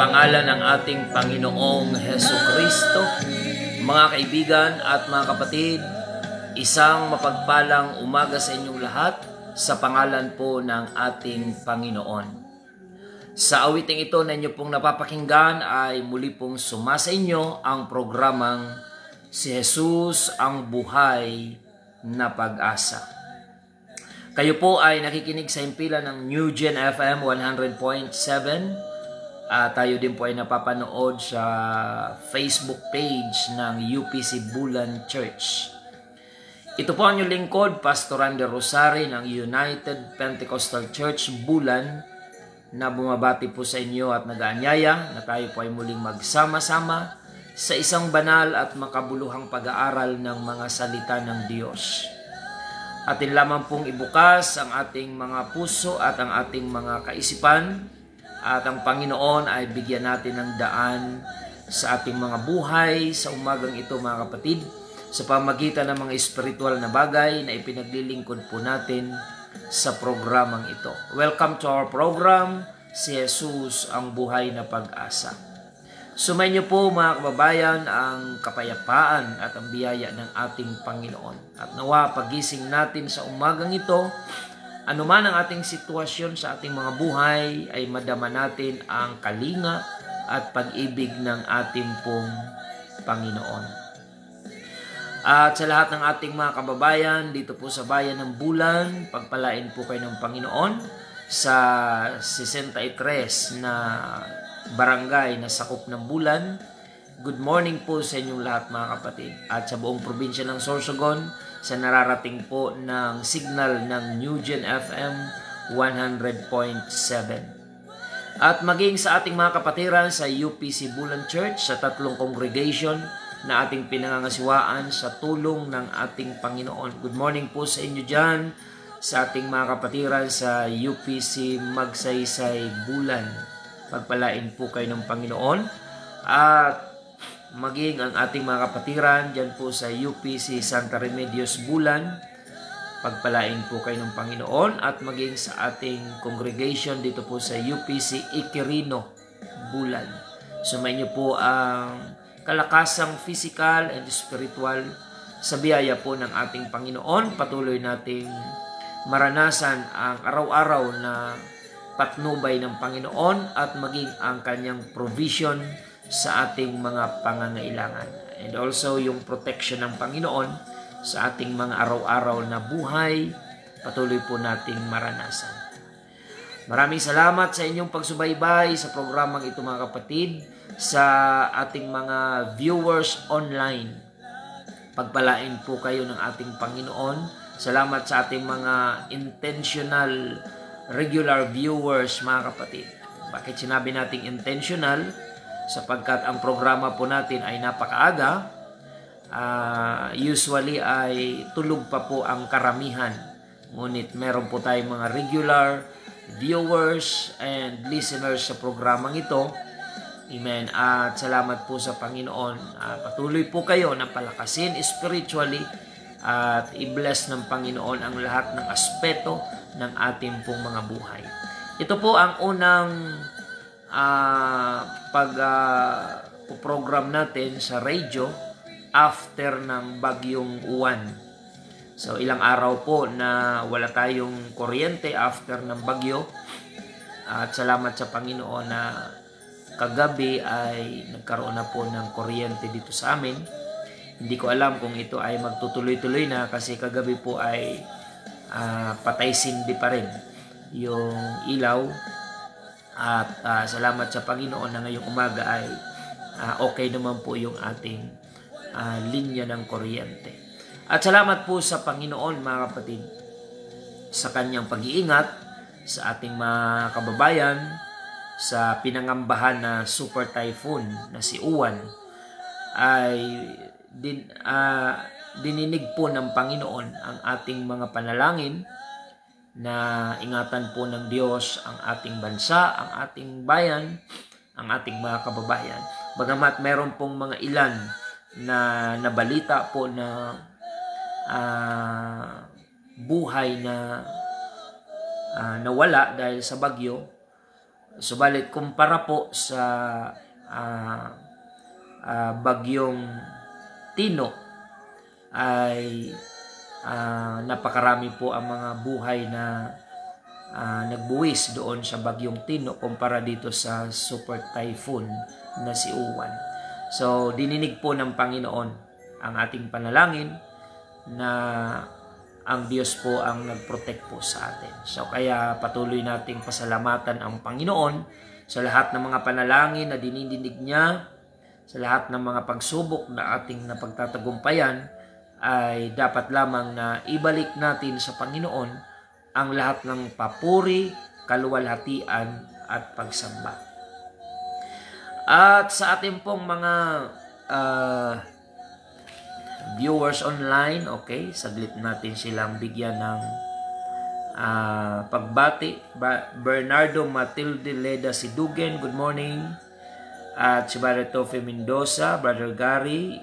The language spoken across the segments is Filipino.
Pangalan ng ating Panginoong Hesukristo. Mga kaibigan at mga kapatid, isang mapagpalang umaga sa inyong lahat sa pangalan po ng ating Panginoon. Sa awiting ito na inyo pong napapakinggan ay muli pong sumasa inyo ang programang Si Jesus ang Buhay na Pag-asa. Kayo po ay nakikinig sa himpilan ng New Gen FM 100.7. Tayo din po ay napapanood sa Facebook page ng UPC Bulan Church. Ito po ang inyong lingkod, Pastor Randy Rosari ng United Pentecostal Church Bulan, na bumabati po sa inyo at nag-aanyaya na tayo po ay muling magsama-sama sa isang banal at makabuluhang pag-aaral ng mga salita ng Diyos. Atin lamang pong ibukas ang ating mga puso at ang ating mga kaisipan, at ang Panginoon ay bigyan natin ng daan sa ating mga buhay sa umagang ito, mga kapatid, sa pamagitan ng mga espiritual na bagay na ipinaglilingkod po natin sa programang ito. Welcome to our program, Si Jesus ang Buhay na Pag-asa. Sumayin niyo po, mga kababayan, ang kapayapaan at ang biyaya ng ating Panginoon. At nawa pagising natin sa umagang ito, anuman ang ating sitwasyon sa ating mga buhay, ay madama natin ang kalinga at pag-ibig ng ating pong Panginoon. At sa lahat ng ating mga kababayan dito po sa Bayan ng Bulan, pagpalain po kayo ng Panginoon sa 63 na barangay na sakop ng Bulan. Good morning po sa inyong lahat mga kapatid. At sa buong probinsya ng Sorsogon, sa nararating po ng signal ng New Gen FM 100.7. At maging sa ating mga kapatiran sa UPC Bulan Church, sa 3 congregation na ating pinangangasiwaan sa tulong ng ating Panginoon. Good morning po sa inyo dyan, sa ating mga kapatiran sa UPC Magsaysay Bulan. Pagpalain po kayo ng Panginoon. At maging ang ating mga kapatiran dyan po sa UPC Santa Remedios Bulan, pagpalain po kayo ng Panginoon. At maging sa ating congregation dito po sa UPC Iquirino Bulan, sumayin niyo po ang kalakasang physical and spiritual sa biyaya po ng ating Panginoon. Patuloy nating maranasan ang araw-araw na patnubay ng Panginoon at maging ang kanyang provision sa ating mga pangangailangan. And also yung protection ng Panginoon sa ating mga araw-araw na buhay, patuloy po nating maranasan. Maraming salamat sa inyong pagsubaybay sa programang ito mga kapatid, sa ating mga viewers online. Pagpalain po kayo ng ating Panginoon. Salamat sa ating mga intentional regular viewers mga kapatid. Bakit sinabi nating intentional? Sapagkat ang programa po natin ay napakaaga. Usually ay tulog pa po ang karamihan. Ngunit meron po tayong mga regular viewers and listeners sa programang ito. Amen. At salamat po sa Panginoon. Patuloy po kayo na palakasin spiritually at i-bless ng Panginoon ang lahat ng aspeto ng ating pong mga buhay. Ito po ang unang program natin sa radio after ng Bagyong Uwan. So ilang araw po na wala tayong kuryente after ng bagyo. At salamat sa Panginoon na kagabi ay nagkaroon na po ng kuryente dito sa amin. Hindi ko alam kung ito ay magtutuloy-tuloy na kasi kagabi po ay patay sindi pa rin yung ilaw. At salamat sa Panginoon na ngayong umaga ay okay naman po yung ating linya ng kuryente. At salamat po sa Panginoon mga kapatid sa kanyang pag-iingat sa ating mga kababayan sa pinangambahan na super typhoon na si Uwan. Ay dininig po ng Panginoon ang ating mga panalangin na ingatan po ng Diyos ang ating bansa, ang ating bayan, ang ating mga kababayan. Bagamat meron pong mga ilan na nabalita po na buhay na nawala dahil sa bagyo. Subalit kumpara po sa Bagyong Tino ay napakarami po ang mga buhay na nagbuwis doon sa Bagyong Tino kumpara dito sa super typhoon na si Uwan. So dininig po ng Panginoon ang ating panalangin na ang Diyos po ang nag-protect po sa atin. So kaya patuloy nating pasalamatan ang Panginoon sa lahat ng mga panalangin na dinidinig niya, sa lahat ng mga pagsubok na ating napagtatagumpayan, ay dapat lamang na ibalik natin sa Panginoon ang lahat ng papuri, kaluwalhatian at pagsamba. At sa ating pong mga viewers online, okay, saglit natin silang bigyan ng pagbati. Bernardo Matilde Leda Sidugen, good morning. At si Brother Tofe Mendoza, Brother Gary,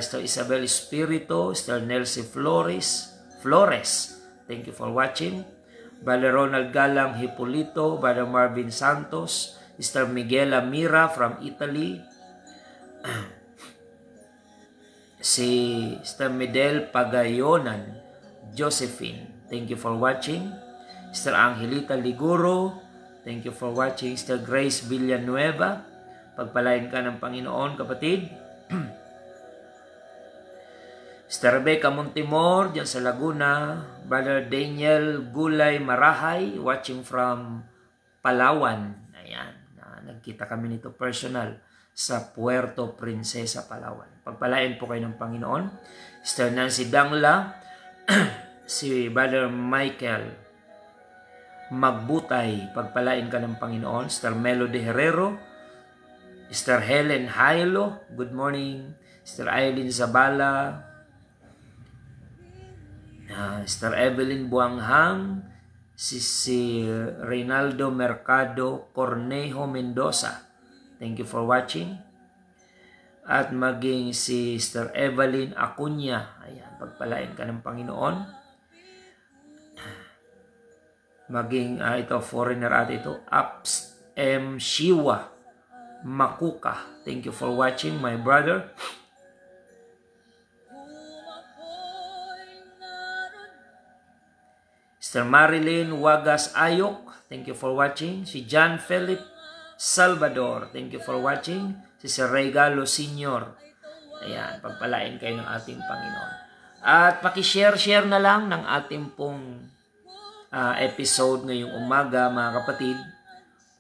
Sister Isabel Espirito, Sister Nelsie Flores, thank you for watching. Brother Ronald Galang Hipolito, Brother Marvin Santos, Sister Miguela Mira from Italy, si Sister Medel Pagayonan Josephine, thank you for watching. Sister Angelita Liguro, Thank you for watching. Sister Grace Villanueva, pagpalain ka ng Panginoon, kapatid. Sister Rebecca Montemor, dyan sa Laguna. Brother Daniel Gulay Marahay, watching from Palawan. Ayan, nagkita kami nito personal sa Puerto Princesa, Palawan. Pagpalain po kayo ng Panginoon. Sister Nancy Dangla, si Brother Michael Magbutay, pagpalain ka ng Panginoon. Sister Melody Herrero, Sister Helen Hailo, good morning. Sister Eileen Zabala, Sister Evelyn Buanghang, si Reynaldo Mercado Cornejo Mendoza. Thank you for watching. At maging si Sister Evelyn Acuña. Ayan, pagpalain ka ng Panginoon. Maging ito, foreigner at ito, Aps M. Shiwa Makuka. Thank you for watching, my brother. Sister Marilyn Wagas Ayok, thank you for watching. Si John Philip Salvador, thank you for watching. Si Sir Regalo Senior, ayan, pagpalain kayo ng ating Panginoon. At pakishare-share na lang ng ating pong episode ngayong umaga, mga kapatid,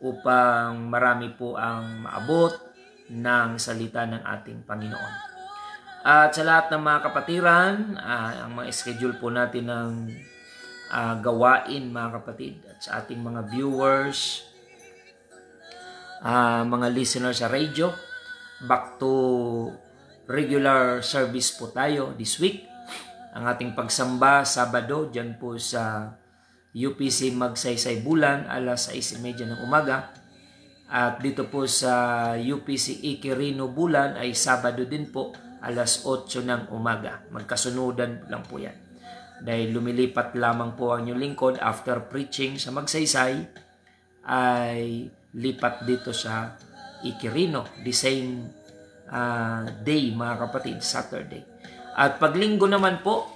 upang marami po ang maabot ng salita ng ating Panginoon. At sa lahat ng mga kapatiran, ang mga schedule po natin ng gawain, mga kapatid, at sa ating mga viewers, mga listeners sa radio, back to regular service po tayo this week. Ang ating pagsamba Sabado dyan po sa UPC Magsaysay Bulan, alas 6:30 ng umaga. At dito po sa UPC Iquirino Bulan ay Sabado din po, alas 8 ng umaga. Magkasunudan lang po yan. Dahil lumilipat lamang po ang inyong lingkod after preaching sa Magsaysay, ay lipat dito sa Iquirino, the same day, mga kapatid, Saturday. At paglinggo naman po,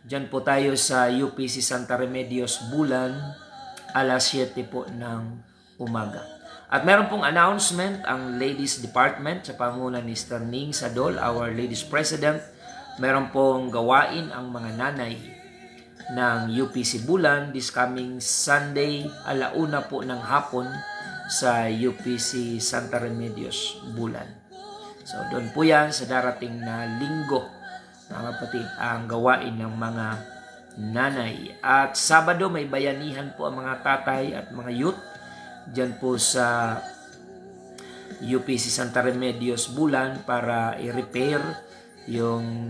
dyan po tayo sa UPC Santa Remedios Bulan, alas 7 po ng umaga. At meron pong announcement ang Ladies Department sa panguna ni Sister Ning Sadol, our Ladies President. Meron pong gawain ang mga nanay ng UPC Bulan this coming Sunday, alauna po ng hapon sa UPC Santa Remedios Bulan. So doon po yan sa darating na linggo, mga kapatid, ang gawain ng mga nanay. At Sabado may bayanihan po ang mga tatay at mga youth dyan po sa UPC Santa Remedios Bulan para i-repair yung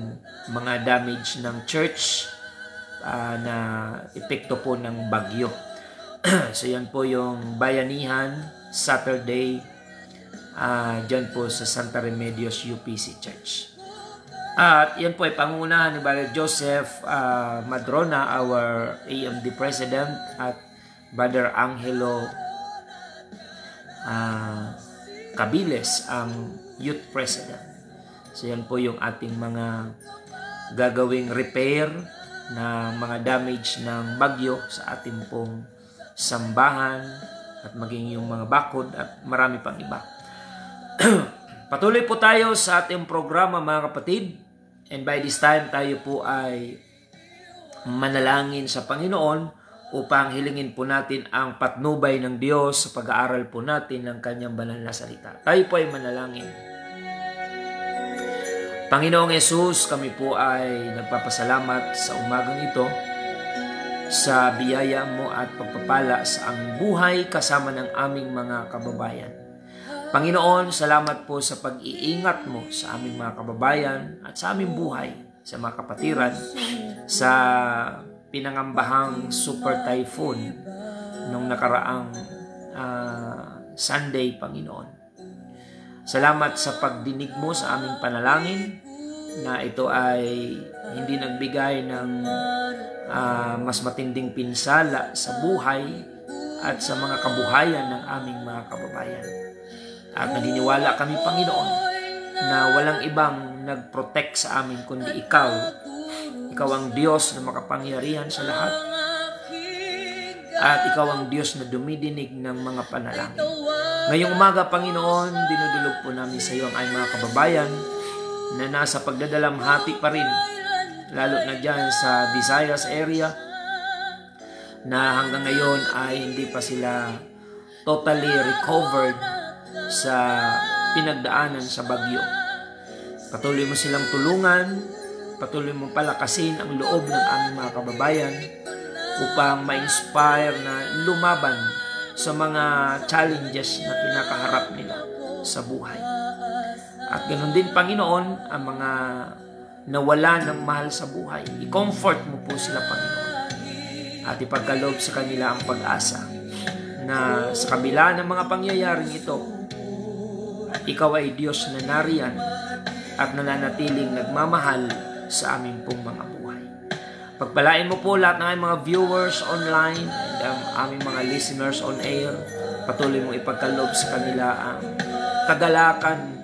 mga damage ng church na epekto po ng bagyo. So yan po yung bayanihan Saturday dyan po sa Santa Remedios UPC Church. At yan po ay pangunahan ni Brother Joseph Madrona, our AMD President, at Brother Angelo Cabiles, ang Youth President. So yan po yung ating mga gagawing repair na mga damage ng bagyo sa ating pong sambahan at maging yung mga bakod at marami pang iba. Patuloy po tayo sa ating programa, mga kapatid, and by this time tayo po ay manalangin sa Panginoon upang hilingin po natin ang patnubay ng Diyos sa pag-aaral po natin ng Kanyang banal na salita. Tayo po ay manalangin. Panginoong Yesus, kami po ay nagpapasalamat sa umagang ito sa biyaya mo at pagpapala sa aming buhay kasama ng aming mga kababayan. Panginoon, salamat po sa pag-iingat mo sa aming mga kababayan at sa aming buhay, sa mga kapatiran, sa pinangambahang super typhoon nung nakaraang Sunday, Panginoon. Salamat sa pagdinig mo sa aming panalangin na ito ay hindi nagbigay ng mas matinding pinsala sa buhay at sa mga kabuhayan ng aming mga kababayan. At naniniwala kami, Panginoon, na walang ibang nag-protect sa amin kundi Ikaw. Ikaw ang Diyos na makapangyarihan sa lahat. At ikaw ang Diyos na dumidinig ng mga panalangin. Ngayong umaga, Panginoon, dinudulog po namin sa iyo ang aming mga kababayan na nasa pagdadalamhati pa rin, lalo na dyan sa Visayas area, na hanggang ngayon ay hindi pa sila totally recovered sa pinagdaanan sa bagyo. Patuloy mo silang tulungan, patuloy mo palakasin ang loob ng aming mga kababayan upang ma-inspire na lumaban sa mga challenges na kinakaharap nila sa buhay. At ganoon din, Panginoon, ang mga nawala ng mahal sa buhay. I-comfort mo po sila, Panginoon. At ipagkaloob sa kanila ang pag-asa na sa kabila ng mga pangyayaring ito, ikaw ay Diyos na nariyan at nananatiling nagmamahal sa aming pong mga buhay. Pagpalain mo po lahat ng aming mga viewers online and aming mga listeners on air. Patuloy mong ipagkaloob sa kanila ang kagalakan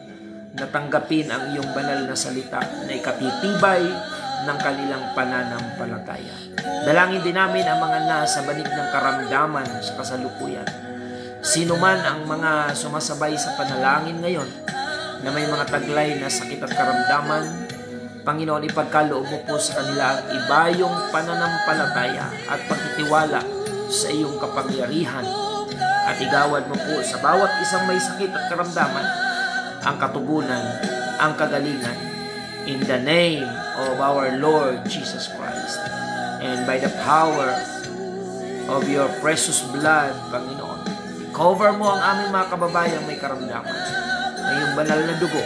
na tanggapin ang iyong banal na salita na ikatitibay ng kanilang pananampalataya. Dalangin din namin ang mga nasa banig ng karamdaman sa kasalukuyan. Sino man ang mga sumasabay sa panalangin ngayon na may mga taglay na sakit at karamdaman, Panginoon, ipagkaloob mo po sa kanila ang ibayong pananampalataya at pagtitiwala sa iyong kapangyarihan. At igawad mo po sa bawat isang may sakit at karamdaman ang katugunan, ang kagalingan, in the name of our Lord Jesus Christ. And by the power of your precious blood, Panginoon, cover mo ang aming mga kababayang may karamdaman na iyong banal na dugo.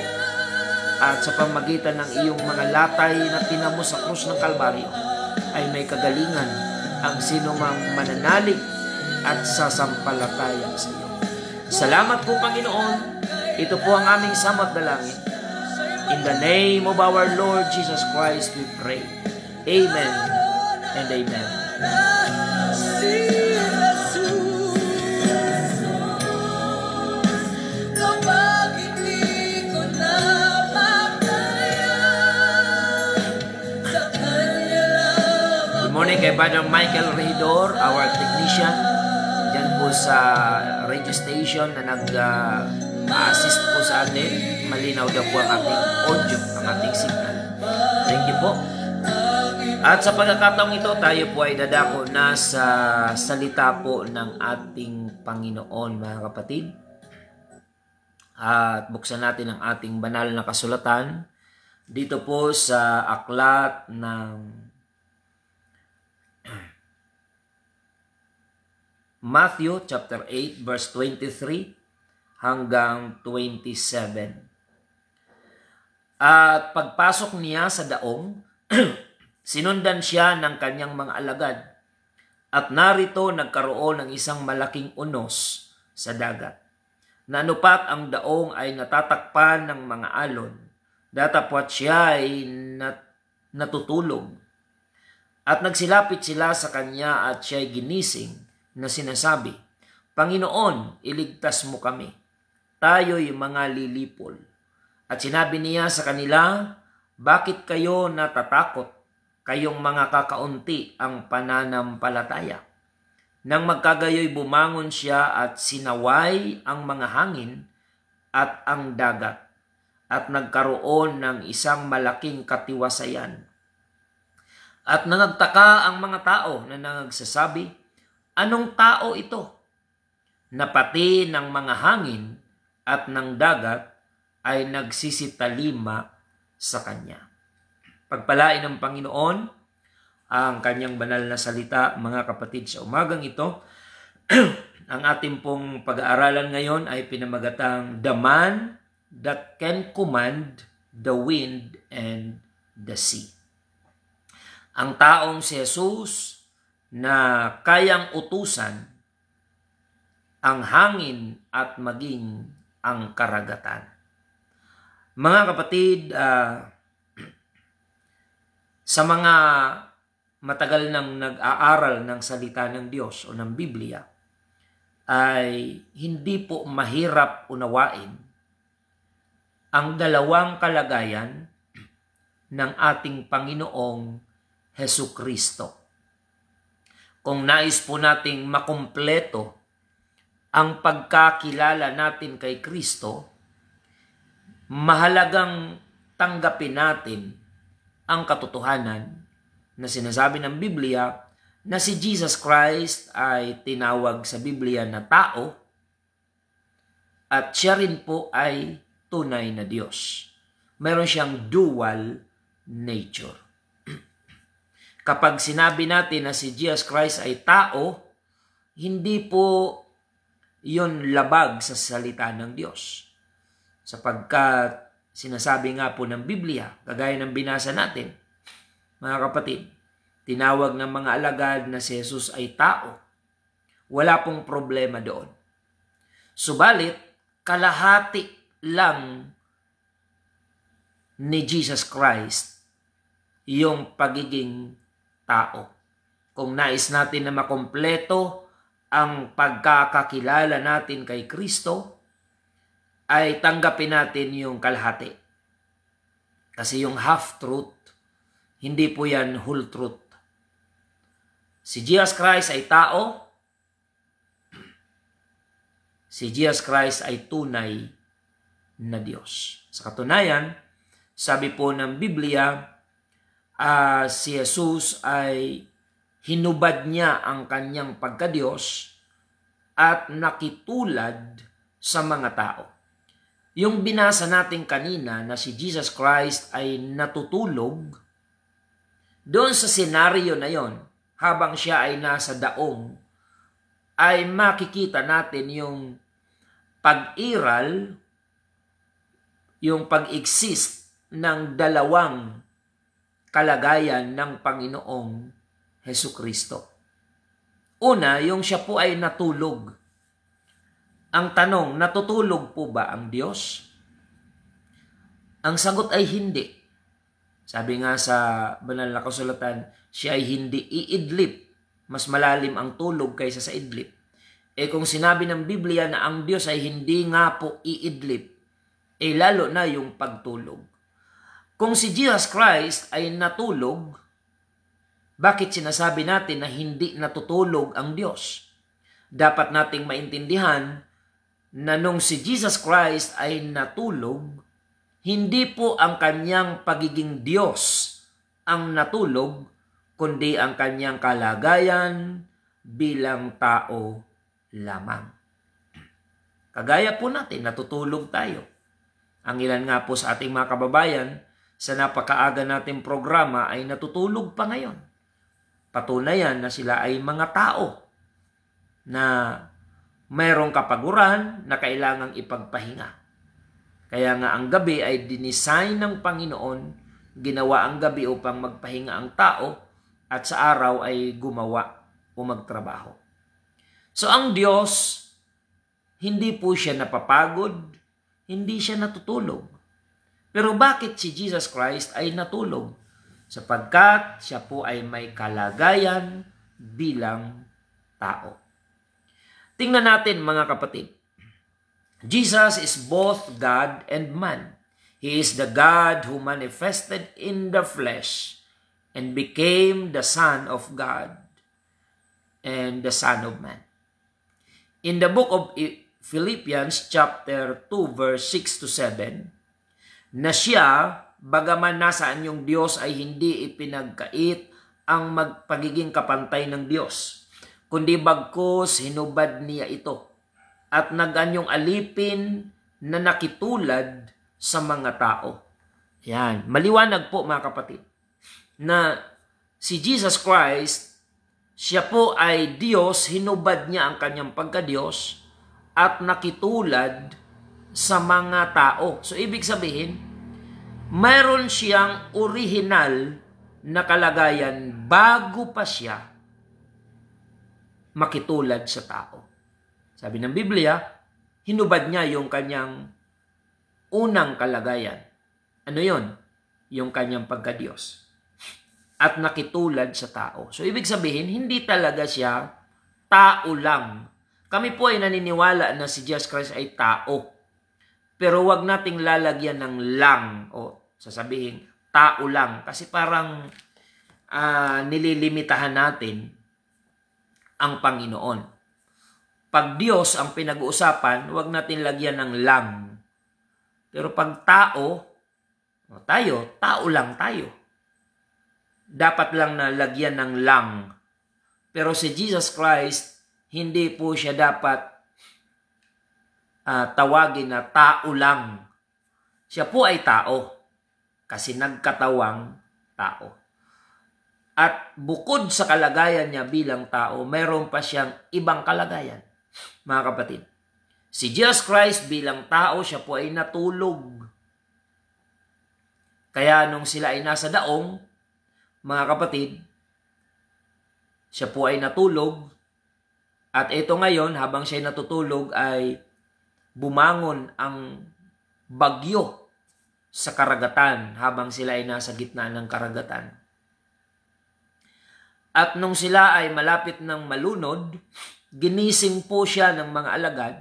At sa pamagitan ng iyong mga latay na tinamo sa krus ng Kalbaryo, ay may kagalingan ang sinumang mananalig at sasampalataya sa iyo. Salamat po, Panginoon. Ito po ang aming samot dalangin. In the name of our Lord Jesus Christ, we pray. Amen and amen. Good morning kay Brother Michael Regidor, our technician, dyan po sa radio station na nag-assist po sa atin. Malinaw daw po ang ating audio, ang ating signal. Thank you po. At sa pagkakataong ito, tayo po ay dadako na sa salita po ng ating Panginoon, mga kapatid. At buksan natin ang ating banal na kasulatan dito po sa aklat ng Matthew chapter 8 verse 23 hanggang 27. At pagpasok niya sa daong, sinundan siya ng kanyang mga alagad. At narito nagkaroon ng isang malaking unos sa dagat. Nanupat ang daong ay natatakpan ng mga alon. Datapwat siya ay natutulog. At nagsilapit sila sa kanya at siya ay ginising na sinasabi, Panginoon, iligtas mo kami. Tayo'y mga lilipol. At sinabi niya sa kanila, bakit kayo natatakot? Kayong mga kakaunti ang pananampalataya. Nang magkagayoy bumangon siya at sinaway ang mga hangin at ang dagat. At nagkaroon ng isang malaking katiwasayan. At nangagtaka ang mga tao na nagsasabi, anong tao ito? Na pati ng mga hangin at ng dagat ay nagsisitalima sa kanya. Pagpalain ng Panginoon ang kanyang banal na salita, mga kapatid, sa umagang ito. Ang ating pong pag-aaralan ngayon ay pinamagatang The Man That Can Command the Wind and the Sea. Ang taong si Jesus na kayang utusan ang hangin at maging ang karagatan. Mga kapatid, sa mga matagal nang nag-aaral ng salita ng Diyos o ng Biblia, ay hindi po mahirap unawain ang dalawang kalagayan ng ating Panginoong Hesukristo. Kung nais po nating makumpleto ang pagkakilala natin kay Kristo, mahalagang tanggapin natin ang katotohanan na sinasabi ng Biblia na si Jesus Christ ay tinawag sa Biblia na tao at siya rin po ay tunay na Diyos. Meron siyang dual nature. Kapag sinabi natin na si Jesus Christ ay tao, hindi po yun labag sa salita ng Diyos. Sapagkat sinasabi nga po ng Biblia, kagaya ng binasa natin, mga kapatid, tinawag ng mga alagad na si Jesus ay tao. Wala pong problema doon. Subalit, kalahati lang ni Jesus Christ yung pagiging tao. Kung nais natin na makompleto ang pagkakakilala natin kay Kristo, ay tanggapin natin yung kalahati. Kasi yung half-truth, hindi po yan whole truth. Si Jesus Christ ay tao, si Jesus Christ ay tunay na Diyos. Sa katunayan, sabi po ng Biblia, si Jesus ay hinubad niya ang kanyang pagka-Diyos at nakitulad sa mga tao. Yung binasa natin kanina na si Jesus Christ ay natutulog, doon sa senaryo na yon, habang siya ay nasa daong, ay makikita natin yung pag-iral, yung pag-exist ng dalawang kalagayan ng Panginoong Hesukristo. Una, yung siya po ay natulog. Ang tanong, natutulog po ba ang Diyos? Ang sagot ay hindi. Sabi nga sa banal na kasulatan, siya ay hindi iidlip. Mas malalim ang tulog kaysa sa idlip. Kung sinabi ng Biblia na ang Diyos ay hindi nga po iidlip, lalo na yung pagtulog. Kung si Jesus Christ ay natulog, bakit sinasabi natin na hindi natutulog ang Diyos? Dapat nating maintindihan na nung si Jesus Christ ay natulog, hindi po ang kanyang pagiging Diyos ang natulog, kundi ang kanyang kalagayan bilang tao lamang. Kagaya po natin, natutulog tayo. Ang ilan nga po sa ating mga kababayan sa napakaaga nating programa ay natutulog pa ngayon. Patunayan na sila ay mga tao na mayroong kapaguran na kailangang ipagpahinga. Kaya nga ang gabi ay dinisign ng Panginoon, ginawa ang gabi upang magpahinga ang tao at sa araw ay gumawa o magtrabaho. So ang Diyos, hindi po siya napapagod, hindi siya natutulog. Pero bakit si Jesus Christ ay natulog? Sapagkat siya po ay may kalagayan bilang tao. Tingnan natin mga kapatid. Jesus is both God and man. He is the God who manifested in the flesh and became the Son of God and the Son of Man. In the book of Philippians chapter 2 verse 6 to 7, na siya, bagaman nasaan yung Diyos ay hindi ipinagkait ang pagiging kapantay ng Diyos, kundi bagkus hinubad niya ito at naganyong alipin na nakitulad sa mga tao. Yan, maliwanag po mga kapatid na si Jesus Christ, siya po ay Diyos, hinubad niya ang kanyang pagka-Diyos at nakitulad sa mga tao. So, ibig sabihin, mayroon siyang orihinal na kalagayan bago pa siya makitulad sa tao. Sabi ng Biblia, hinubad niya yung kanyang unang kalagayan. Ano yon? Yung kanyang pagka-Diyos. At nakitulad sa tao. So, ibig sabihin, hindi talaga siya tao lang. Kami po ay naniniwala na si Jesus Christ ay tao. Pero wag nating lalagyan ng lang o sasabihin tao lang. Kasi parang nililimitahan natin ang Panginoon. Pag Diyos ang pinag-uusapan, huwag natin lagyan ng lang. Pero pag tao, tao lang tayo. Dapat lang na lagyan ng lang. Pero si Jesus Christ, hindi po siya dapat tawagin na tao lang. Siya po ay tao kasi nagkatawang tao. At bukod sa kalagayan niya bilang tao, mayroon pa siyang ibang kalagayan. Mga kapatid, si Jesus Christ bilang tao, siya po ay natulog. Kaya nung sila ay nasa daong, mga kapatid, siya po ay natulog. At ito ngayon, habang siya ay natutulog, ay bumangon ang bagyo sa karagatan habang sila ay nasa gitna ng karagatan. At nung sila ay malapit ng malunod, ginising po siya ng mga alagad,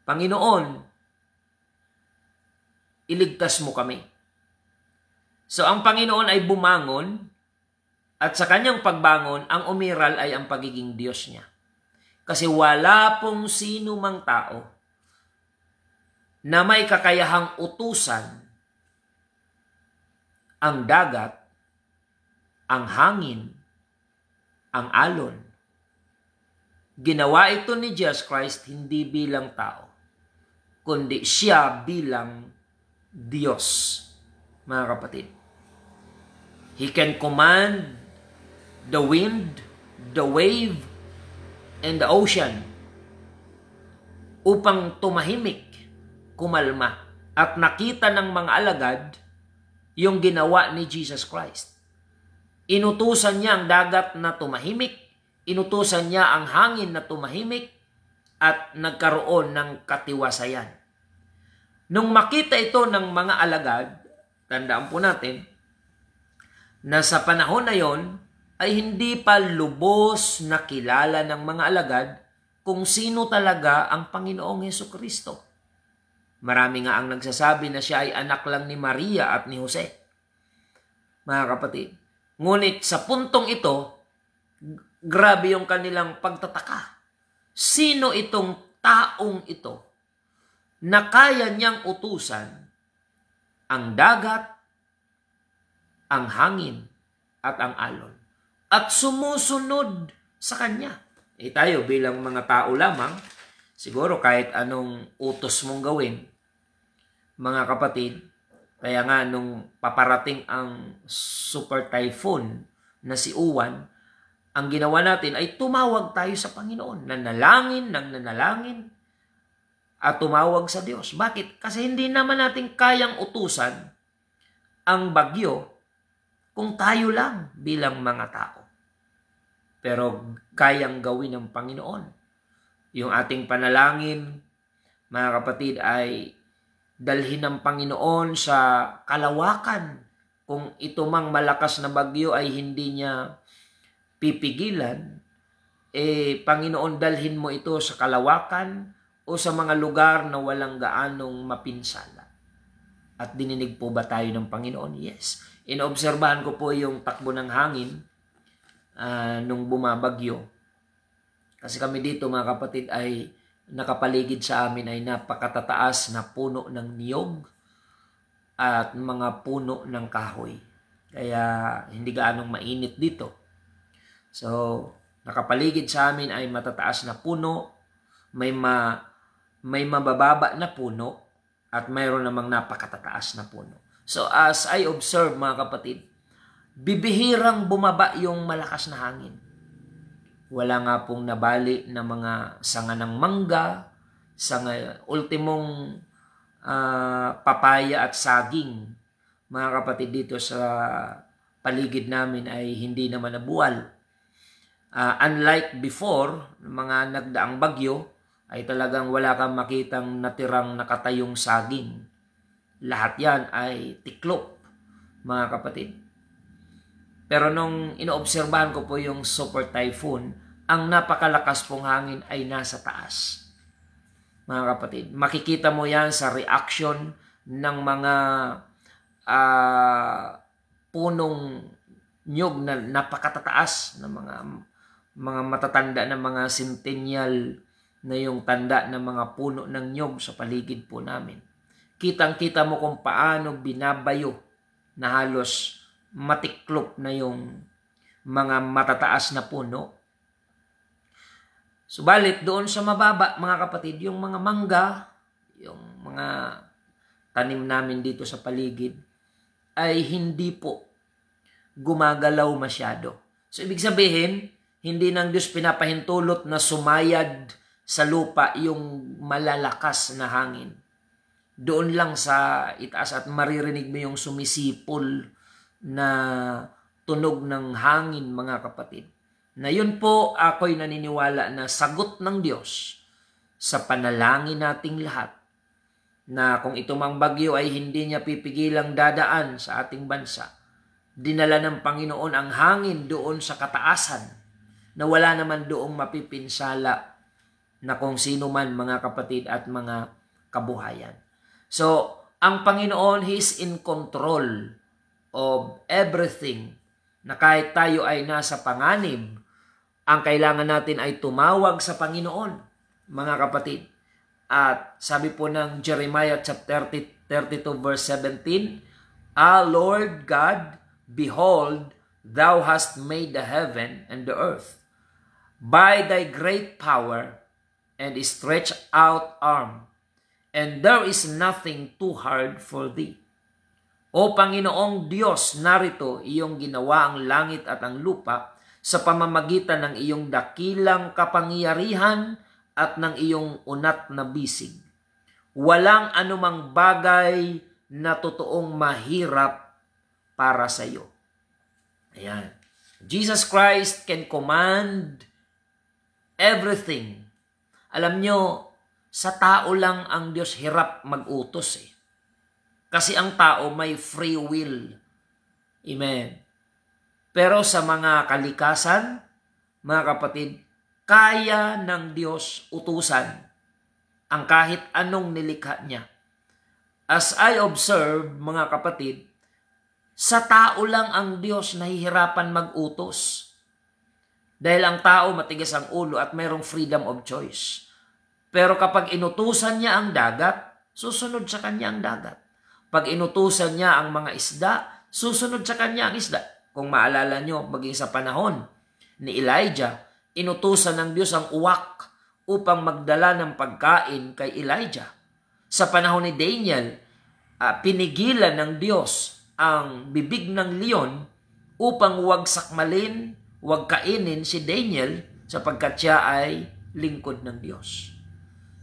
Panginoon, iligtas mo kami. So ang Panginoon ay bumangon, at sa kanyang pagbangon, ang umiral ay ang pagiging Diyos niya. Kasi wala pong sino mang tao na may kakayahang utusan ang dagat, ang hangin, ang alon. Ginawa ito ni Jesus Christ hindi bilang tao, kundi siya bilang Diyos, mga kapatid. He can command the wind, the wave, and the ocean upang tumahimik, kumalma. At nakita ng mga alagad yung ginawa ni Jesus Christ. Inutusan niya ang dagat na tumahimik, inutusan niya ang hangin na tumahimik, at nagkaroon ng katiwasayan. Nung makita ito ng mga alagad, tandaan po natin, na sa panahon na yon ay hindi pa lubos na kilala ng mga alagad kung sino talaga ang Panginoong Hesukristo. Marami nga ang nagsasabi na siya ay anak lang ni Maria at ni Jose. Mga kapatid, ngunit sa puntong ito, grabe yung kanilang pagtataka. Sino itong taong ito na kaya niyang utusan ang dagat, ang hangin, at ang alon, at sumusunod sa kanya? Tayo bilang mga tao lamang, siguro kahit anong utos mong gawin, mga kapatid, kaya nga nung paparating ang super typhoon na si Uwan, ang ginawa natin ay tumawag tayo sa Panginoon, nanalangin, at tumawag sa Diyos. Bakit? Kasi hindi naman natin kayang utusan ang bagyo kung tayo lang bilang mga tao. Pero kayang gawin ng Panginoon. Yung ating panalangin, mga kapatid, ay dalhin ng Panginoon sa kalawakan. Kung ito mang malakas na bagyo ay hindi niya pipigilan, Panginoon, dalhin mo ito sa kalawakan o sa mga lugar na walang gaanong mapinsala. At dininig po ba tayo ng Panginoon? Yes. Inobserbahan ko po yung takbo ng hangin nung bumabagyo. Kasi kami dito, mga kapatid, ay nakapaligid sa amin ay napakatataas na puno ng niyog at mga puno ng kahoy. Kaya hindi gaanong mainit dito. So, nakapaligid sa amin ay matataas na puno, may mabababa na puno, at mayroon namang napakatataas na puno. So, as I observe, mga kapatid, bibihirang bumaba yung malakas na hangin. Wala nga pong nabali na mga sanga ng mangga, ultimong papaya at saging. Mga kapatid, dito sa paligid namin ay hindi naman nabuwal. Unlike before, mga nagdaang bagyo, ay talagang wala kang makitang natirang nakatayong saging. Lahat yan ay tiklop, mga kapatid. Pero nung inoobserbahan ko po yung super typhoon, ang napakalakas pong hangin ay nasa taas. Mga kapatid, makikita mo yan sa reaction ng mga punong nyug na napakatataas, ng mga mga matatanda na mga centennial na yung tanda ng mga puno ng nyog sa paligid po namin. Kitang-kita mo kung paano binabayo na halos matiklop na yung mga matataas na puno. Subalit doon sa mababa, mga kapatid, yung mga mangga, yung mga tanim namin dito sa paligid, ay hindi po gumagalaw masyado. So ibig sabihin, hindi ng Diyos pinapahintulot na sumayad sa lupa yung malalakas na hangin. Doon lang sa itaas at maririnig mo yung sumisipol na tunog ng hangin, mga kapatid. Na yun po ako'y naniniwala na sagot ng Diyos sa panalangin nating lahat. Na kung ito mang bagyo ay hindi niya pipigilang dadaan sa ating bansa. Dinala ng Panginoon ang hangin doon sa kataasan na wala naman doong mapipinsala na kung sino man, mga kapatid at mga kabuhayan. So, ang Panginoon, He is in control of everything, na kahit tayo ay nasa panganib, ang kailangan natin ay tumawag sa Panginoon, mga kapatid. At sabi po ng Jeremiah chapter 32 verse 17, Ah, Lord God, behold, Thou hast made the heaven and the earth by Thy great power and stretched out arm, and there is nothing too hard for Thee. O Panginoong Diyos, narito iyong ginawa ang langit at ang lupa sa pamamagitan ng iyong dakilang kapangyarihan at ng iyong unat na bisig. Walang anumang bagay na totoong mahirap para sa iyo. Ayan. Jesus Christ can command everything. Alam nyo, sa tao lang ang Diyos hirap mag-utos eh. Kasi ang tao may free will. Amen. Pero sa mga kalikasan, mga kapatid, kaya ng Diyos utusan ang kahit anong nilikha niya. As I observe, mga kapatid, sa tao lang ang Diyos nahihirapan mag-utos. Dahil ang tao matigas ang ulo at mayroong freedom of choice. Pero kapag inutusan niya ang dagat, susunod sa kanya ang dagat. Pag inutusan niya ang mga isda, susunod sa kanya ang isda. Kung maalala nyo, maging sa panahon ni Elijah, inutusan ng Diyos ang uwak upang magdala ng pagkain kay Elijah. Sa panahon ni Daniel, pinigilan ng Diyos ang bibig ng leon upang huwag sakmalin, huwag kainin si Daniel sapagkat siya ay lingkod ng Diyos.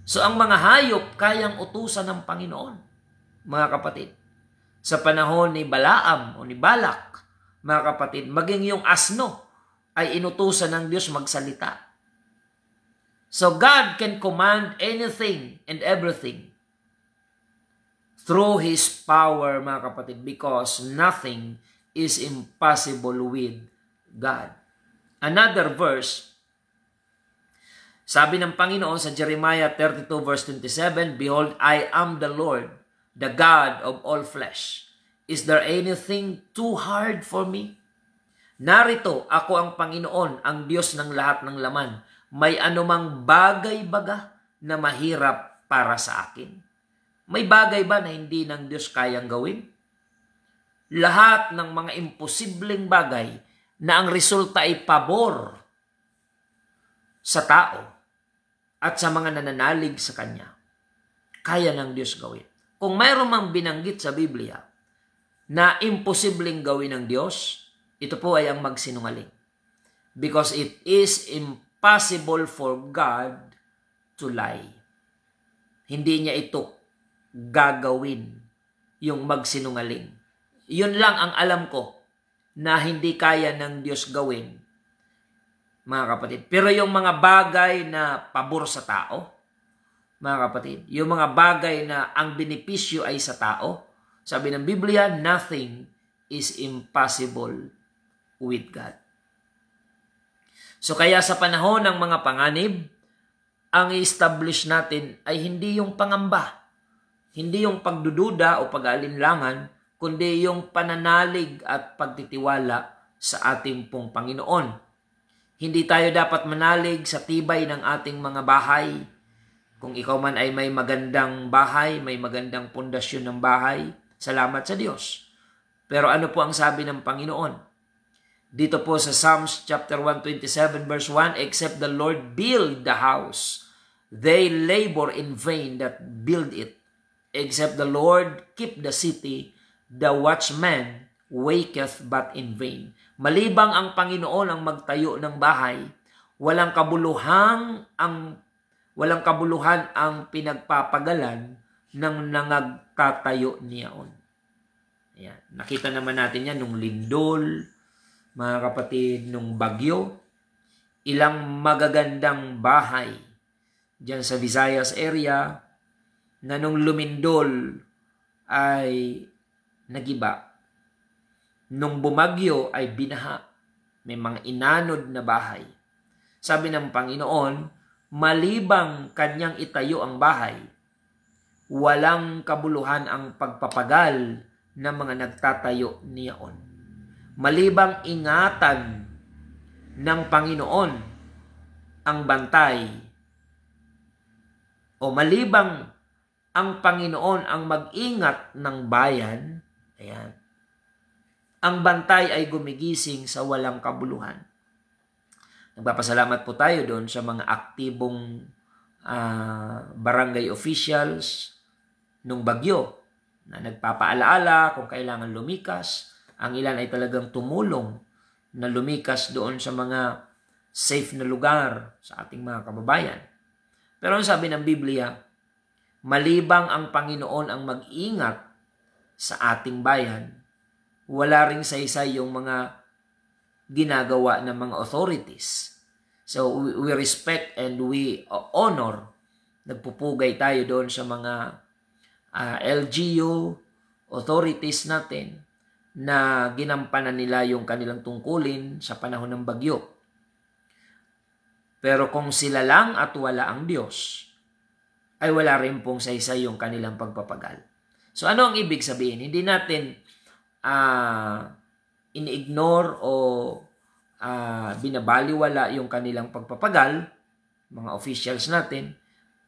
So ang mga hayop kayang utusan ng Panginoon, mga kapatid. Sa panahon ni Balaam o ni Balak, mga kapatid, maging yung asno ay inutusan ng Diyos magsalita. So God can command anything and everything through His power, mga kapatid, because nothing is impossible with God. Another verse, sabi ng Panginoon sa Jeremiah 32 verse 27, Behold, I am the Lord, the God of all flesh. Is there anything too hard for me? Narito, ako ang Panginoon, ang Diyos ng lahat ng laman. May anumang bagay baga na mahirap para sa akin? May bagay ba na hindi ng Diyos kayang gawin? Lahat ng mga imposibleng bagay na ang resulta ay pabor sa tao at sa mga nananalig sa Kanya, kaya ng Diyos gawin. Kung mayroon mang binanggit sa Biblia na imposibleng gawin ng Diyos, ito po ay ang magsinungaling. Because it is impossible for God to lie. Hindi niya ito gagawin, yung magsinungaling. Yun lang ang alam ko na hindi kaya ng Diyos gawin, mga kapatid. Pero yung mga bagay na pabor sa tao, mga kapatid, yung mga bagay na ang benepisyo ay sa tao, sabi ng Biblia, nothing is impossible with God. So kaya sa panahon ng mga panganib, ang i-establish natin ay hindi yung pangamba, hindi yung pagdududa o pag-aalinlangan, kundi yung pananalig at pagtitiwala sa ating pong Panginoon. Hindi tayo dapat manalig sa tibay ng ating mga bahay. Kung ikaw man ay may magandang bahay, may magandang pundasyon ng bahay, salamat sa Diyos. Pero ano po ang sabi ng Panginoon? Dito po sa Psalms chapter 127 verse 1, except the Lord build the house, they labor in vain that build it. Except the Lord keep the city, the watchman waketh but in vain. Malibang ang Panginoon ang magtayo ng bahay, walang kabuluhan ang pinagpapagalan ng nangagtatayo niyaon. Ayan. Nakita naman natin yan nung lindol, mga kapatid, nung bagyo. Ilang magagandang bahay dyan sa Visayas area na nung lumindol ay nagiba. Nung bumagyo ay binaha. May mga inanod na bahay. Sabi ng Panginoon, malibang kanyang itayo ang bahay, walang kabuluhan ang pagpapagal ng mga nagtatayo niyaon. Malibang ingatan ng Panginoon ang bantay, o malibang ang Panginoon ang mag-ingat ng bayan, ayan, ang bantay ay gumigising sa walang kabuluhan. Nagpapasalamat po tayo doon sa mga aktibong barangay officials nung bagyo na nagpapaalaala kung kailangan lumikas. Ang ilan ay talagang tumulong na lumikas doon sa mga safe na lugar sa ating mga kababayan. Pero ang sabi ng Biblia, malibang ang Panginoon ang mag-ingat sa ating bayan, wala ring saysay yung mga ginagawa ng mga authorities. So we respect and we honor. Nagpupugay tayo doon sa mga LGU authorities natin na ginampanan nila yung kanilang tungkulin sa panahon ng bagyo. Pero kung sila lang at wala ang Diyos, ay wala rin pong saysay yung kanilang pagpapagal. So ano ang ibig sabihin? Hindi natin ini-ignore o binabaliwala yung kanilang pagpapagal, mga officials natin.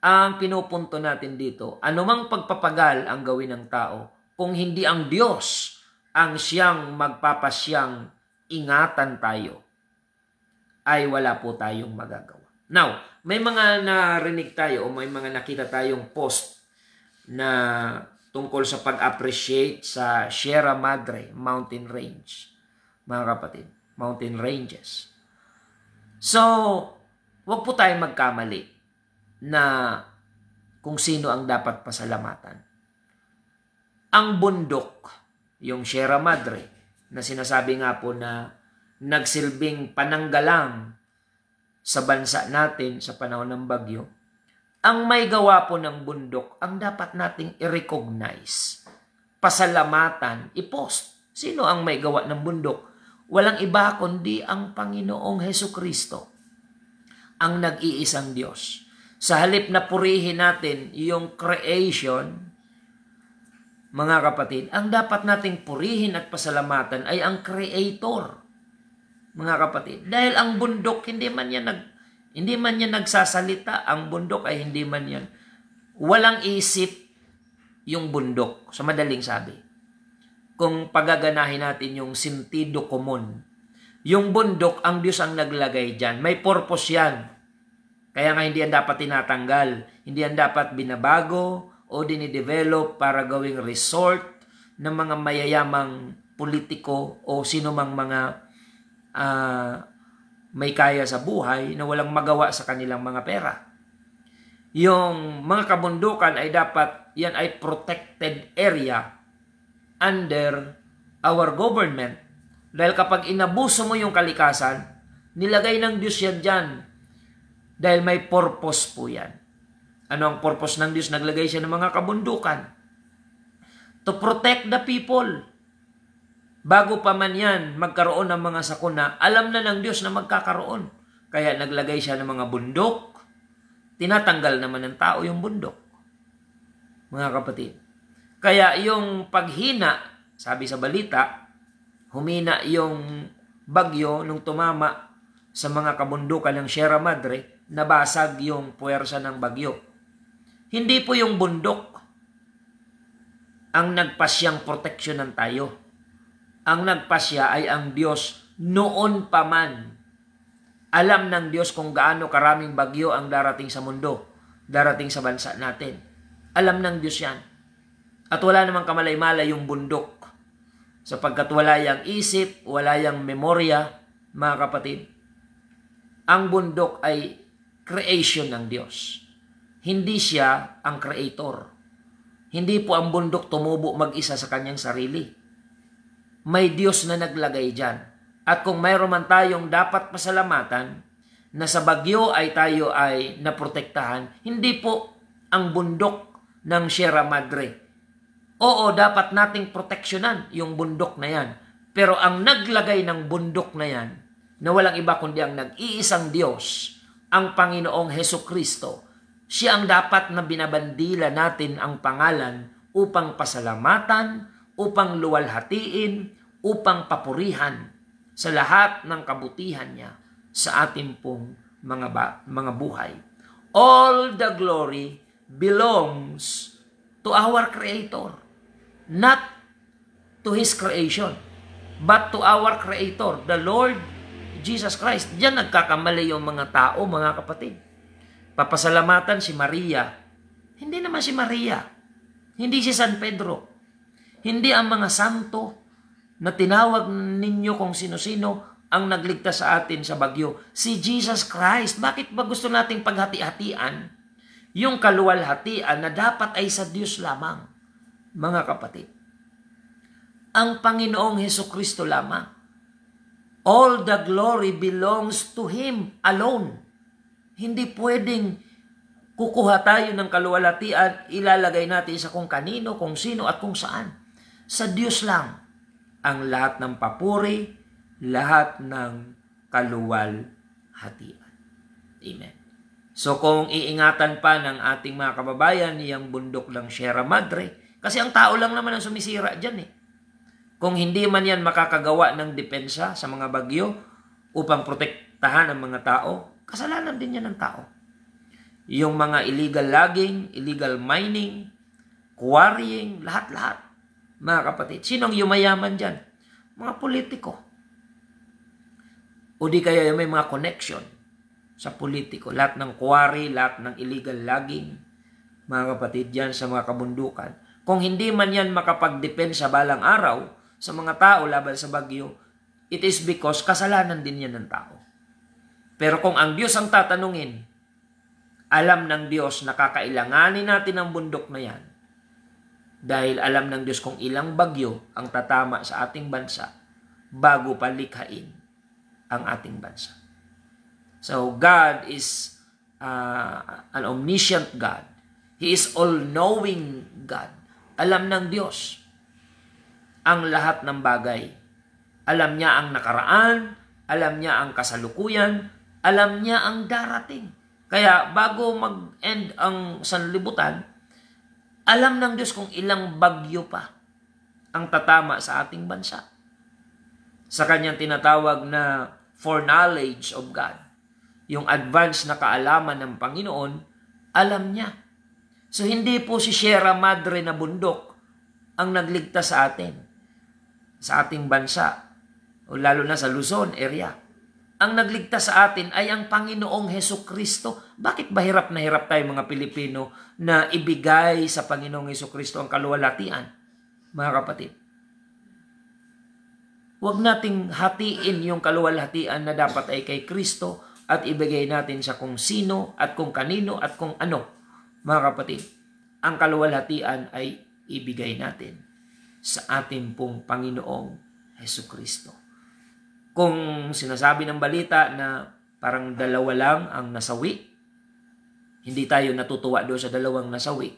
Ang pinupunto natin dito, anumang pagpapagal ang gawin ng tao, kung hindi ang Diyos ang siyang magpapasyang ingatan tayo, ay wala po tayong magagawa. Now, may mga narinig tayo o may mga nakita tayong post na tungkol sa pag-appreciate sa Sierra Madre Mountain Range, mga kapatid, mountain ranges. So, wag po tayong magkamali na kung sino ang dapat pasalamatan. Ang bundok, yung Sierra Madre, na sinasabi nga po na nagsilbing pananggalang sa bansa natin sa panahon ng bagyo, ang may gawa po ng bundok, ang dapat nating i-recognize, pasalamatan, i-post. Sino ang may gawa ng bundok? Walang iba kundi ang Panginoong Hesukristo, ang nag-iisang Diyos. Sa halip na purihin natin yung creation, mga kapatid, ang dapat nating purihin at pasalamatan ay ang Creator, mga kapatid. Dahil ang bundok, hindi man yan nagsasalita, ang bundok ay hindi man yan. Walang isip yung bundok, sa madaling sabi. Kung pagaganahin natin yung sentido komon, yung bundok, ang Diyos ang naglagay dyan. May purpose yan. Kaya nga hindi yan dapat tinatanggal. Hindi yan dapat binabago o dinidevelop para gawing resort ng mga mayayamang politiko o sino mang mga may kaya sa buhay na walang magawa sa kanilang mga pera. Yung mga kabundukan ay dapat, yan ay protected area under our government. Dahil kapag inabuso mo yung kalikasan, nilagay ng Diyos yan dyan. Dahil may purpose po yan. Ano ang purpose ng Diyos? Naglagay siya ng mga kabundukan. To protect the people. Bago pa man yan magkaroon ng mga sakuna, alam na ng Diyos na magkakaroon. Kaya naglagay siya ng mga bundok. Tinatanggal naman ng tao yung bundok. Mga kapatid. Kaya yung paghina, sabi sa balita, humina yung bagyo nung tumama sa mga kabundukan ng Sierra Madre, nabasag yung puwersa ng bagyo. Hindi po yung bundok ang nagpasyang proteksyonan tayo. Ang nagpasya ay ang Diyos noon pa man. Alam ng Diyos kung gaano karaming bagyo ang darating sa mundo, darating sa bansa natin. Alam ng Diyos yan. At wala namang kamalay-malay yung bundok. Sapagkat wala yang isip, wala yang memorya, mga kapatid. Ang bundok ay creation ng Diyos. Hindi siya ang creator. Hindi po ang bundok tumubo mag-isa sa kanyang sarili. May Diyos na naglagay dyan. At kung mayroon man tayong dapat pasalamatan, na sa bagyo ay tayo ay naprotektahan, hindi po ang bundok ng Sierra Madre. Oo, dapat nating proteksyonan yung bundok na yan. Pero ang naglagay ng bundok na yan, na walang iba kundi ang nag-iisang Diyos, ang Panginoong Hesukristo, siya ang dapat na binabandila natin ang pangalan upang pasalamatan, upang luwalhatiin, upang papurihan sa lahat ng kabutihan niya sa ating pong mga buhay. All the glory belongs to our Creator. Not to His creation, but to our Creator, the Lord Jesus Christ. Diyan nagkakamali yung mga tao, mga kapatid. Papasalamatan si Maria. Hindi naman si Maria. Hindi si San Pedro. Hindi ang mga santo na tinawag ninyo kung sino-sino ang nagligtas sa atin sa bagyo. Si Jesus Christ. Bakit ba gusto nating paghati-hatian yung kaluwalhatian na dapat ay sa Diyos lamang? Mga kapatid, ang Panginoong Hesukristo lamang. All the glory belongs to Him alone. Hindi pwedeng kukuha tayo ng kaluwalhatian, ilalagay natin sa kung kanino, kung sino at kung saan. Sa Diyos lang ang lahat ng papuri, lahat ng kaluwalhatian. Amen. So kung iingatan pa ng ating mga kababayan yung bundok ng Sierra Madre, kasi ang tao lang naman ang sumisira dyan eh. Kung hindi man yan makakagawa ng depensa sa mga bagyo upang protektahan ang mga tao, kasalanan din yan ng tao. Yung mga illegal logging, illegal mining, quarrying, lahat-lahat. Mga kapatid, sinong yumayaman dyan? Mga politiko. O di kaya may mga connection sa politiko. Lahat ng quarry, lahat ng illegal logging, mga kapatid, dyan sa mga kabundukan. Kung hindi man yan makapag-depensa balang araw sa mga tao laban sa bagyo, it is because kasalanan din yan ng tao. Pero kung ang Diyos ang tatanungin, alam ng Diyos na kakailanganin natin ang bundok na yan. Dahil alam ng Diyos kung ilang bagyo ang tatama sa ating bansa bago palikhain ang ating bansa. So God is an omniscient God. He is all-knowing God. Alam ng Diyos ang lahat ng bagay. Alam niya ang nakaraan, alam niya ang kasalukuyan, alam niya ang darating. Kaya bago mag-end ang sanlibutan, alam ng Diyos kung ilang bagyo pa ang tatama sa ating bansa. Sa kanyang tinatawag na foreknowledge of God, yung advance na kaalaman ng Panginoon, alam niya. So hindi po si Sierra Madre na bundok ang nagligtas sa atin, sa ating bansa, o lalo na sa Luzon area. Ang nagligtas sa atin ay ang Panginoong Hesukristo. Bakit ba hirap na hirap tayo mga Pilipino na ibigay sa Panginoong Hesukristo ang kaluwalhatian, mga kapatid? Huwag nating hatiin yung kaluwalhatian na dapat ay kay Kristo at ibigay natin sa kung sino at kung kanino at kung ano. Mga kapatid, ang kaluwalhatian ay ibigay natin sa ating pong Panginoong Hesukristo. Kung sinasabi ng balita na parang dalawa lang ang nasawi, hindi tayo natutuwa doon sa dalawang nasawi,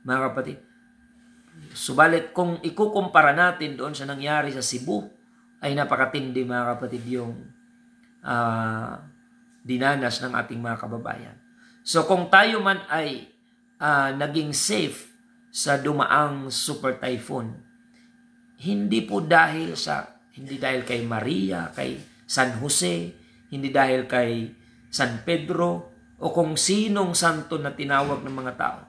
mga kapatid. Subalit kung ikukumpara natin doon sa nangyari sa Cebu, ay napakatindi mga kapatid yung dinanas ng ating mga kababayan. So kung tayo man ay naging safe sa dumaang super typhoon, hindi dahil kay Maria, kay San Jose, hindi dahil kay San Pedro o kung sinong santo na tinawag ng mga tao.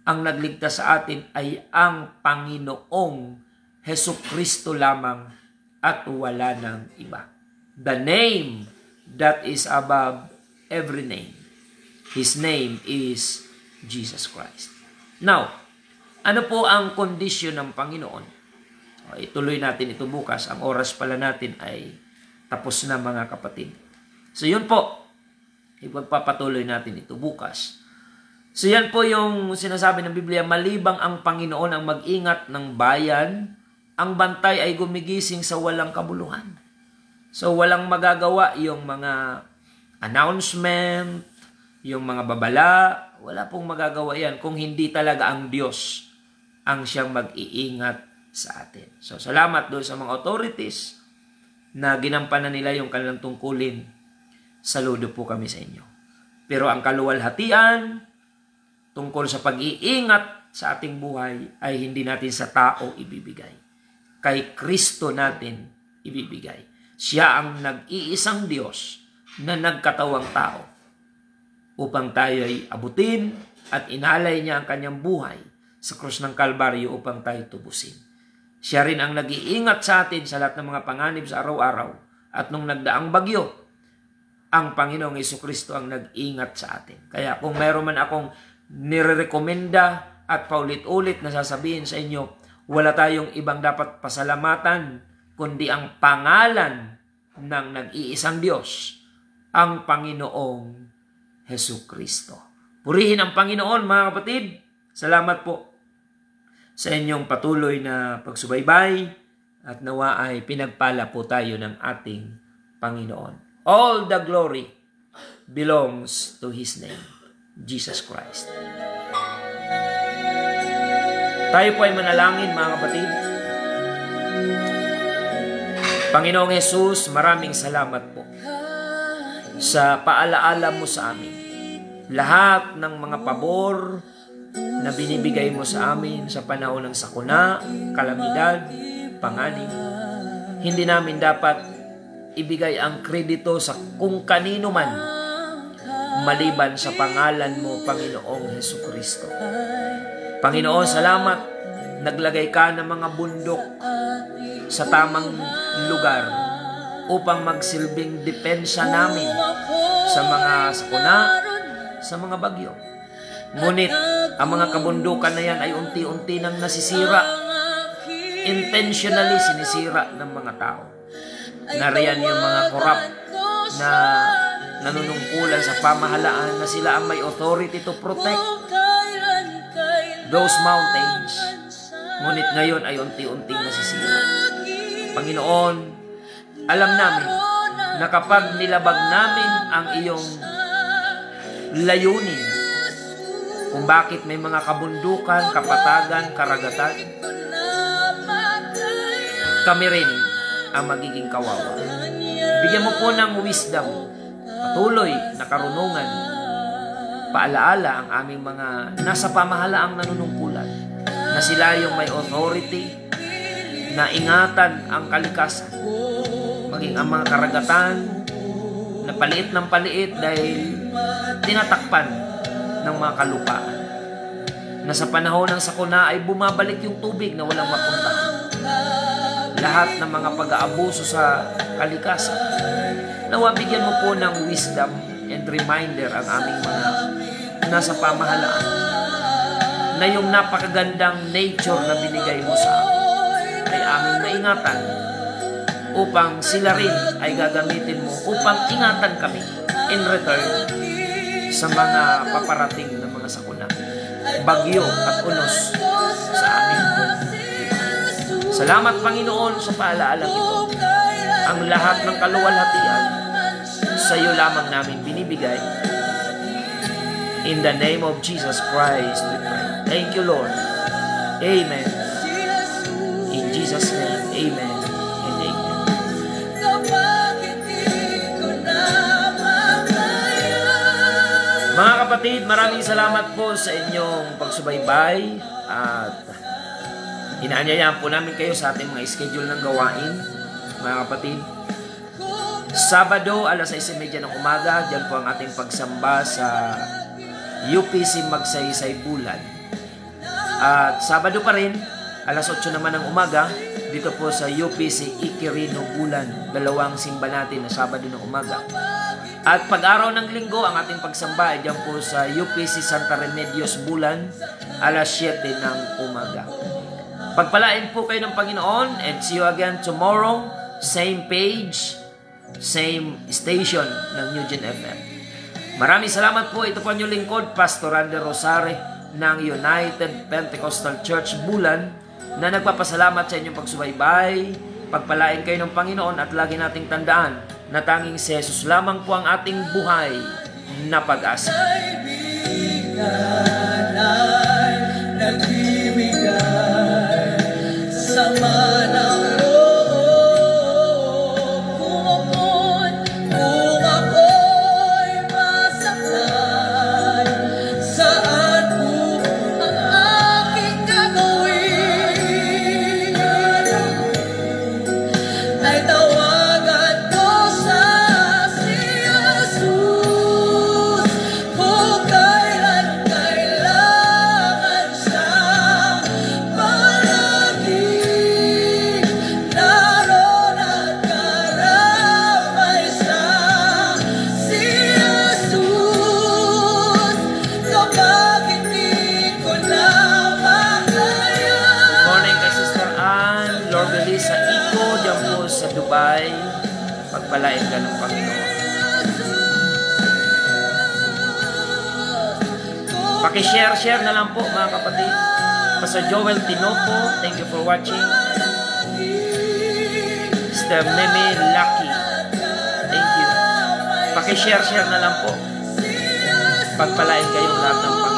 Ang nagligtas sa atin ay ang Panginoong Hesukristo lamang at wala ng iba. The name that is above every name. His name is Jesus Christ. Now, ano po ang kondisyon ng Panginoon? Ituloy natin ito bukas. Ang oras pala natin ay tapos na, mga kapatid. So yun po, ipagpapatuloy natin ito bukas. So yan po yung sinasabi ng Biblia, malibang ang Panginoon ang mag-ingat ng bayan, ang bantay ay gumigising sa walang kabuluhan. So walang magagawa yung mga announcement, yung mga babala, wala pong magagawa yan kung hindi talaga ang Diyos ang siyang mag-iingat sa atin. So salamat doon sa mga authorities na ginampanan nila yung kanilang tungkulin. Saludo po kami sa inyo. Pero ang kaluwalhatian tungkol sa pag-iingat sa ating buhay ay hindi natin sa tao ibibigay. Kay Kristo natin ibibigay. Siya ang nag-iisang Diyos na nagkatawang tao upang tayo ay abutin at inalay niya ang kanyang buhay sa krus ng Kalbaryo upang tayo tubusin. Siya rin ang nag-iingat sa atin sa lahat ng mga panganib sa araw-araw. At nung nagdaang bagyo, ang Panginoong Hesukristo ang nag-ingat sa atin. Kaya kung mayroon man akong nirerekomenda at paulit-ulit na sasabihin sa inyo, wala tayong ibang dapat pasalamatan kundi ang pangalan ng nag-iisang Diyos, ang Panginoong Hesukristo. Purihin ang Panginoon, mga kapatid. Salamat po sa inyong patuloy na pagsubaybay at nawa ay pinagpala po tayo ng ating Panginoon. All the glory belongs to His name, Jesus Christ. Tayo po ay manalangin, mga kapatid. Panginoong Jesus, maraming salamat po sa paalaala mo sa amin. Lahat ng mga pabor na binibigay mo sa amin sa panahon ng sakuna, kalamidad, panganib, hindi namin dapat ibigay ang kredito sa kung kanino man maliban sa pangalan mo, Panginoong Hesukristo. Panginoon, salamat. Naglagay ka ng mga bundok sa tamang lugar upang magsilbing depensa namin sa mga sakuna, sa mga bagyo. Ngunit ang mga kabundukan na yan ay unti-unti nang nasisira. Intentionally sinisira ng mga tao. Nariyan yung mga korap na nanunungkulan sa pamahalaan na sila ang may authority to protect those mountains. Ngunit ngayon ay unti-unting nasisira. Panginoon, alam namin na kapag nilabag namin ang iyong layunin, kung bakit may mga kabundukan, kapatagan, karagatan, kami rin ang magiging kawawa. Bigyan mo po ng wisdom, patuloy na karunungan, paalaala ang aming mga nasa pamahalaang nanunungkulan na sila yung may authority na ingatan ang kalikasan, maging ang mga karagatan na paliit ng paliit dahil tinatakpan ng mga kalupaan, na sa panahon ng sakuna ay bumabalik yung tubig na walang mapuntahan. Lahat ng mga pag-aabuso sa kalikasan, nawa bigyan mo po ng wisdom and reminder ang aming mga nasa pamahalaan na yung napakagandang nature na binigay mo sa amin ay aming maingatan upang sila rin ay gagamitin mo upang ingatan kami in return sa mga paparating na mga sakuna, bagyo at unos sa amin. Salamat, Panginoon, sa paalaalang ito. Ang lahat ng kaluwalhatian sa iyo lamang namin binibigay. In the name of Jesus Christ, we pray. Thank you, Lord. Amen. In Jesus' name, amen and amen. Mga kapatid, maraming salamat po sa inyong pagsubaybay at inaanyayahan po namin kayo sa ating mga schedule ng gawain, mga kapatid. Sabado, alas 6:30 ng umaga, dyan po ang ating pagsamba sa UPC Magsaysay Bulan. At Sabado pa rin, alas 8 naman ng umaga, dito po sa UPC Iquirino Bulan. Dalawang simba natin na Sabado ng umaga. At pag-araw ng linggo, ang ating pagsamba ay dyan po sa UPC Santa Remedios Bulan, alas 7 ng umaga. Pagpalain po kayo ng Panginoon, and see you again tomorrow, same page, same station ng New Gen FM. Maraming salamat po. Ito po ang inyong lingkod, Pastor Randy Rosare ng United Pentecostal Church Bulan, na nagpapasalamat sa inyong pagsubaybay. Pagpalain kayo ng Panginoon at lagi nating tandaan na tanging si Jesus lamang po ang ating buhay na pag-asa. Dubai, pagpalain ka ng Panginoon. Paki-share na lang po mga kapatid. Pastor Joel Tinoco, thank you for watching. Sister Meme Lucky, thank you. Paki-share na lang po. Pagpalain kayong lahat ng Panginoon.